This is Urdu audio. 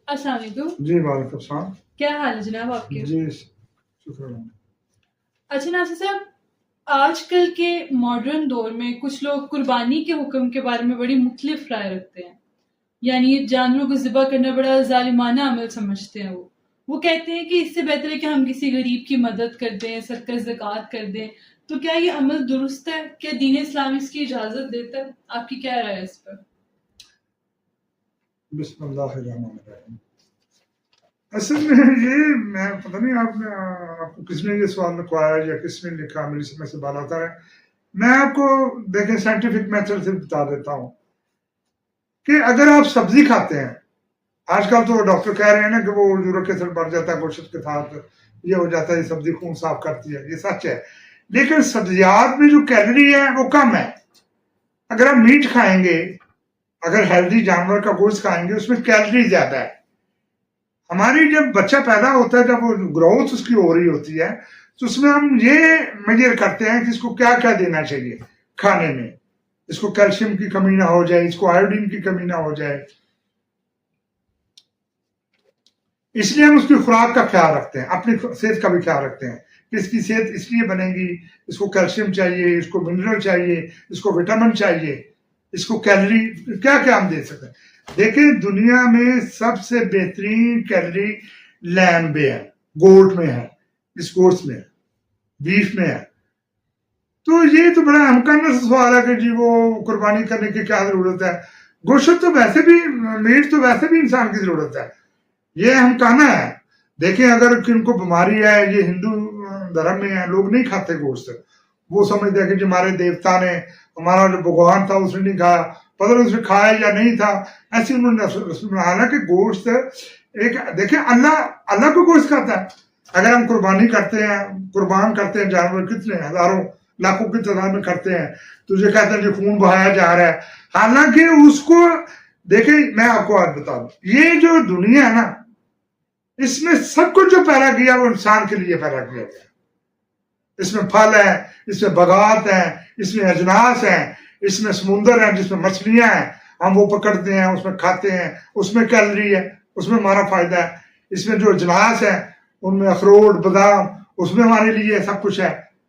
السلام علیکم جی وعلیکم السلام. کیا حال ہے جناب آپ کے؟ جی شکریہ. اچھا ناصر صاحب، آج کل کے ماڈرن دور میں کچھ لوگ قربانی کے حکم کے بارے میں بڑی مختلف رائے رکھتے ہیں. یعنی جانوروں کو ذبح کرنا بڑا ظالمانہ عمل سمجھتے ہیں. وہ کہتے ہیں کہ اس سے بہتر ہے کہ ہم کسی غریب کی مدد کر دیں، صدقہ زکوٰۃ کر دیں. تو کیا یہ عمل درست ہے؟ کیا دین اسلام اس کی اجازت دیتا ہے؟ آپ کی کیا رائے ہے اس پر؟ بسم اللہ الرحمن الرحیم. اصل میں یہ میں پتہ نہیں آپ کو کس نے یہ سوال لکھوایا یا کس نے لکھا، میری سمجھ سے بال آتا ہے. میں آپ کو دیکھیں سائنٹیفک میتھڈ سے بتا دیتا ہوں کہ اگر آپ سبزی کھاتے ہیں، آج کل تو ڈاکٹر کہہ رہے ہیں نا کہ وہ یورک ایسڈ بڑھ جاتا ہے گوشت کے ساتھ، یہ ہو جاتا ہے، یہ سبزی خون صاف کرتی ہے، یہ سچ ہے. لیکن سبزیات میں جو کیلری ہے وہ کم ہے. اگر آپ میٹ کھائیں گے، اگر ہیلدی جانور کا گوشت کھائیں گے، اس میں کیلری زیادہ ہے. ہماری جب بچہ پیدا ہوتا ہے، جب وہ گروتھ اس کی ہو رہی ہوتی ہے، تو اس میں ہم یہ میجر کرتے ہیں کہ اس کو کیا کیا دینا چاہیے کھانے میں. اس کو کیلشیم کی کمی نہ ہو جائے، اس کو آیوڈین کی کمی نہ ہو جائے. اس لیے ہم اس کی خوراک کا خیال رکھتے ہیں، اپنی صحت کا بھی خیال رکھتے ہیں کہ اس کی صحت اس لیے بنے گی، اس کو کیلشیم چاہیے، اس کو منرل چاہیے، اس کو وٹامن چاہیے، اس کو کیلری کیا کیا ہم دے سکتے ہیں. دیکھیں دنیا میں سب سے بہترین کیلری لیمب میں ہے، گوٹ میں ہے، اس گوشت میں ہے، بیف میں ہے. تو یہ تو بڑا امکان سوال ہے کہ جی وہ قربانی کرنے کی کیا ضرورت ہے. گوشت تو ویسے بھی، میٹ تو ویسے بھی انسان کی ضرورت ہے، یہ ہم کہنا ہے. دیکھیں اگر کن کو بیماری ہے، یہ ہندو دھرم میں ہے، لوگ نہیں کھاتے گوشت. وہ سمجھتے ہیں کہ جو ہمارے دیوتا نے، ہمارا جو بھگوان تھا اس نے نہیں کھایا، پتہ نہیں اس نے کھایا یا نہیں تھا، ایسے انہوں نے رسم. حالانکہ گوشت ایک، دیکھیں اللہ کو گوشت کھاتا ہے. اگر ہم قربانی کرتے ہیں، قربان کرتے ہیں جانور، کتنے ہزاروں لاکھوں کی تعداد میں کرتے ہیں، تو یہ کہتے ہیں کہ خون بہایا جا رہا ہے. حالانکہ اس کو دیکھیں، میں آپ کو آج بتا دوں، یہ جو دنیا ہے نا، اس میں سب کچھ جو پیدا کیا وہ انسان کے لیے پیدا کیا گیا. اس میں پھل ہے، اس میں باغات ہیں، اس میں اجناس ہیں، اس میں سمندر ہیں جس میں مچھلیاں ہیں، ہم وہ پکڑتے ہیں، اس میں کھاتے ہیں، اس میں کیلری ہے، اس میں ہمارا فائدہ ہے. اس میں جو اجناس ہیں ان میں اخروٹ، بادام، اس میں ہمارے لیے سب کچھ ہے.